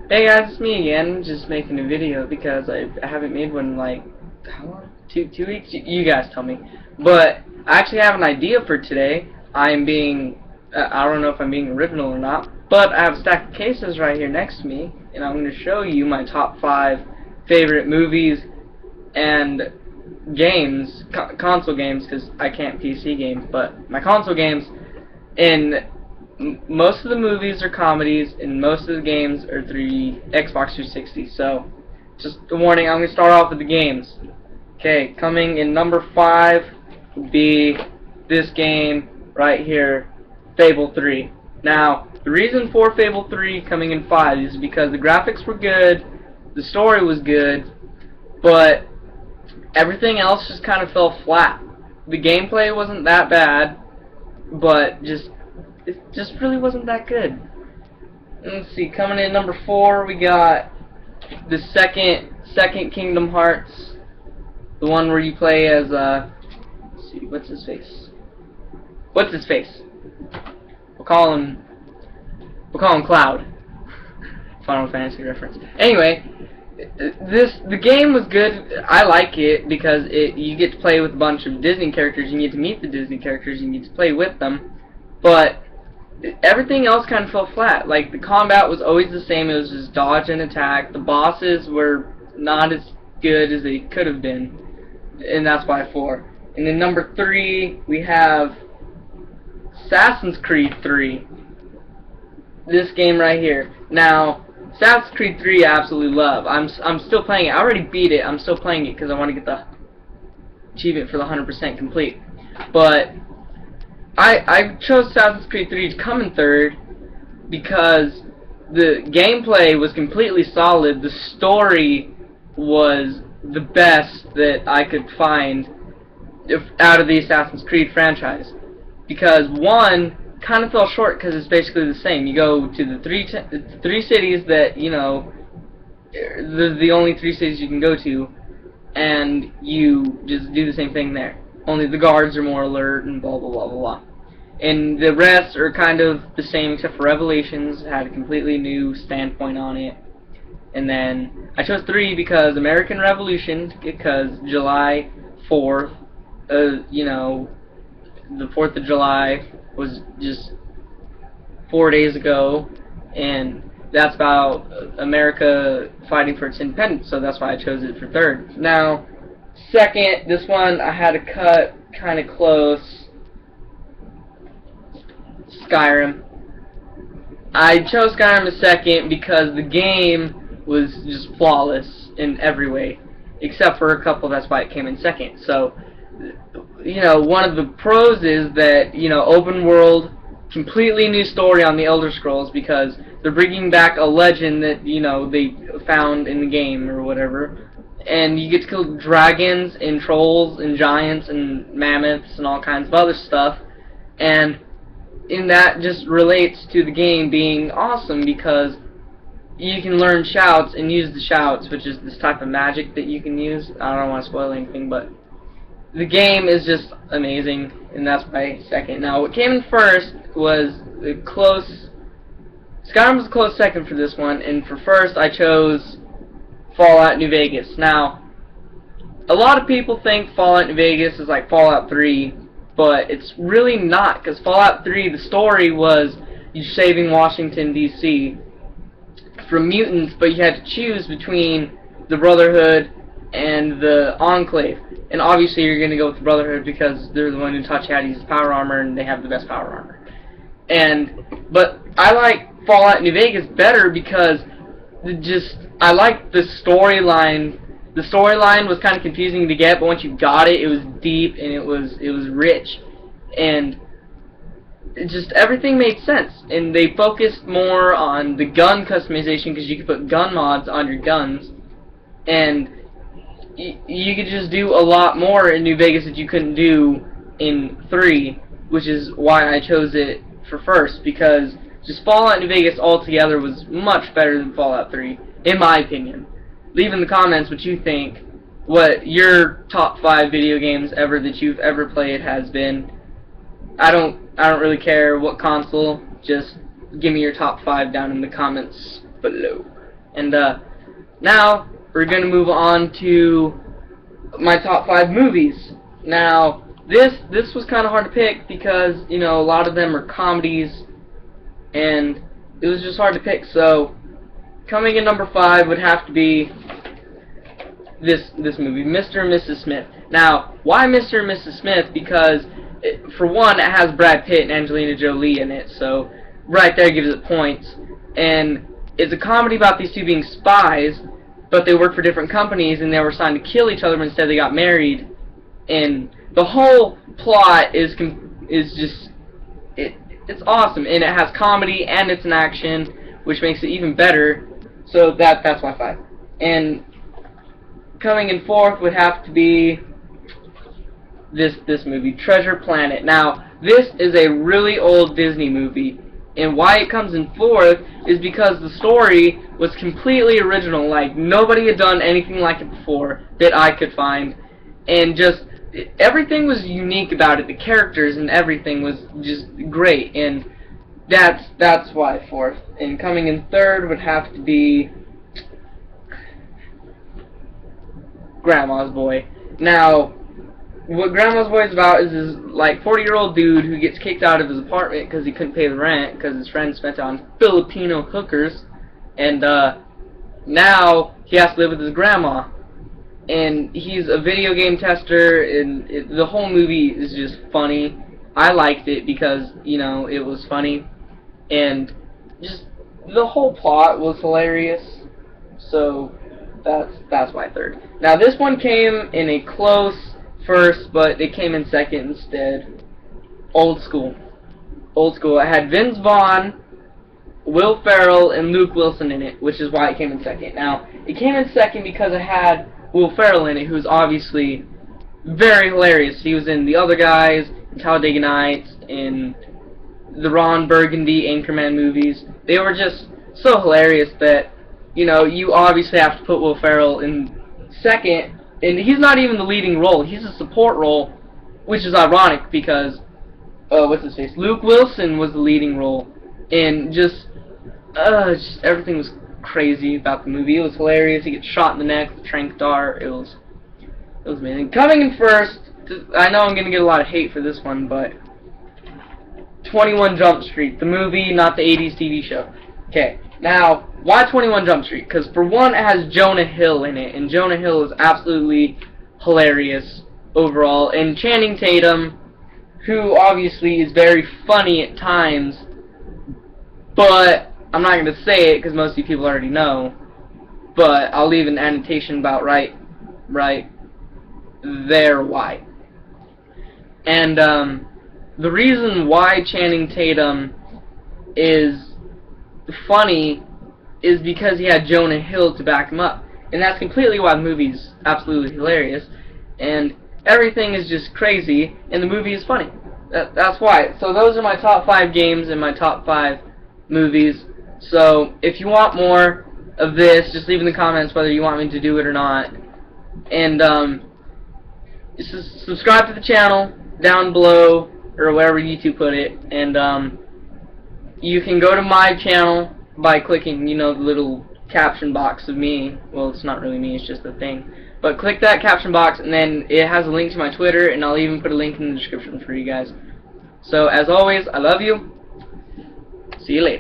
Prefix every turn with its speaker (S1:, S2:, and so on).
S1: Hey guys, it's me again, just making a video because I haven't made one in like, how long? Two weeks? You guys tell me. But I actually have an idea for today. I'm being, I don't know if I'm being original or not, but I have a stack of cases right here next to me, and I'm going to show you my top 5 favorite movies and games, console games, because I can't PC games, but my console games, and most of the movies are comedies, and most of the games are Xbox 360. So, just a warning, I'm going to start off with the games. Okay, coming in number 5 would be this game right here, Fable 3. Now, the reason for Fable 3 coming in 5 is because the graphics were good, the story was good, but everything else just kind of fell flat. The gameplay wasn't that bad, but it just really wasn't that good. Let's see, coming in number 4, we got the second Kingdom Hearts, the one where you play as let's see, what's his face? What's his face? We'll call him Cloud. Final Fantasy reference. Anyway, the game was good. I like it because you get to play with a bunch of Disney characters. You get to meet the Disney characters. You get to play with them, but everything else kind of fell flat. Like, the combat was always the same. It was just dodge and attack. The bosses were not as good as they could have been, and that's why 4. And then number 3, we have Assassin's Creed 3. This game right here. Now, Assassin's Creed 3 I absolutely love. I'm still playing it. I already beat it. I'm still playing it because I want to get the achievement for the 100% complete. But I chose Assassin's Creed 3 to come in 3rd because the gameplay was completely solid. The story was the best that I could find out of the Assassin's Creed franchise. Because 1 kind of fell short because it's basically the same. You go to the three cities that, you know, the only 3 cities you can go to, and you just do the same thing there. Only the guards are more alert and blah blah blah blah blah. And the rest are kind of the same except for Revelations had a completely new standpoint on it. And then I chose 3 because American Revolution, because July 4th, you know, the 4th of July was just 4 days ago, and that's about America fighting for its independence, so that's why I chose it for 3rd. Now, 2nd, this one I had to cut kind of close. Skyrim. I chose Skyrim as 2nd because the game was just flawless in every way, except for a couple. That's why it came in 2nd. So, you know, one of the pros is that, you know, open world, completely new story on the Elder Scrolls because they're bringing back a legend that, you know, they found in the game or whatever, and you get to kill dragons and trolls and giants and mammoths and all kinds of other stuff, and in that just relates to the game being awesome because you can learn shouts and use the shouts, which is this type of magic that you can use. I don't want to spoil anything, but the game is just amazing, and that's my 2nd. Now, what came in 1st was the close. Skyrim was a close 2nd for this one, and for 1st I chose Fallout New Vegas. Now, a lot of people think Fallout New Vegas is like Fallout 3, but it's really not, because Fallout 3, the story was you saving Washington, D.C. from mutants, but you had to choose between the Brotherhood and the Enclave. And obviously you're going to go with the Brotherhood because they're the one who taught you how to use power armor, and they have the best power armor. But I like Fallout New Vegas better because I like the storyline. The storyline was kind of confusing to get, but once you got it, it was deep and it was rich, and it just everything made sense. And they focused more on the gun customization because you could put gun mods on your guns, and you could just do a lot more in New Vegas that you couldn't do in 3, which is why I chose it for 1st, because just Fallout New Vegas altogether was much better than Fallout 3, in my opinion. Leave in the comments what you think, what your top 5 video games ever that you've ever played has been. I don't really care what console, just give me your top 5 down in the comments below. And now we're going to move on to my top 5 movies. Now, this was kind of hard to pick because, you know, a lot of them are comedies, and it was just hard to pick. So, coming in number 5 would have to be this movie, Mr. and Mrs. Smith. Now, why Mr. and Mrs. Smith? Because, for one, it has Brad Pitt and Angelina Jolie in it, so right there gives it points. And it's a comedy about these two being spies, but they work for different companies, and they were assigned to kill each other, but instead they got married. And the whole plot is just it's awesome, and it has comedy and it's an action, which makes it even better. So that's my 5. And coming in 4th would have to be this movie, Treasure Planet. Now, this is a really old Disney movie, and why it comes in 4th is because the story was completely original. Like, nobody had done anything like it before that I could find, and just everything was unique about it. The characters and everything was just great, and that's why 4th. And coming in 3rd would have to be Grandma's Boy. Now, what Grandma's Boy is about is this, like, 40-year-old dude who gets kicked out of his apartment because he couldn't pay the rent because his friends spent it on Filipino hookers, and now he has to live with his grandma. And he's a video game tester, and the whole movie is just funny. I liked it because, you know, it was funny, and just the whole plot was hilarious. So that's my 3rd. Now, this one came in a close 1st, but it came in 2nd instead. Old School. Old School. It had Vince Vaughn, Will Ferrell, and Luke Wilson in it, which is why it came in 2nd. Now, it came in 2nd because it had Will Ferrell in it, who's obviously very hilarious. He was in The Other Guys, in Talladega Nights, in the Ron Burgundy Anchorman movies. They were just so hilarious that, you know, you obviously have to put Will Ferrell in 2nd, and he's not even the leading role. He's a support role, which is ironic because, what's his face? Luke Wilson was the leading role, and just everything was crazy about the movie. It was hilarious. He gets shot in the neck with a tranq dart. It was amazing. Coming in 1st, I know I'm gonna get a lot of hate for this one, but 21 Jump Street, the movie, not the 80s TV show. Okay, now, why 21 Jump Street? Because for one, it has Jonah Hill in it, and Jonah Hill is absolutely hilarious overall. And Channing Tatum, who obviously is very funny at times, but I'm not going to say it because most of you people already know, but I'll leave an annotation about right there why. And the reason why Channing Tatum is funny is because he had Jonah Hill to back him up. And that's completely why the movie's absolutely hilarious. And everything is just crazy, and the movie is funny. That's why. So those are my top 5 games and my top 5 movies. So if you want more of this, just leave in the comments whether you want me to do it or not. And subscribe to the channel down below, or wherever YouTube put it. And you can go to my channel by clicking, you know, the little caption box of me. Well, it's not really me, it's just the thing. But click that caption box, and then it has a link to my Twitter, and I'll even put a link in the description for you guys. So, as always, I love you. See you later.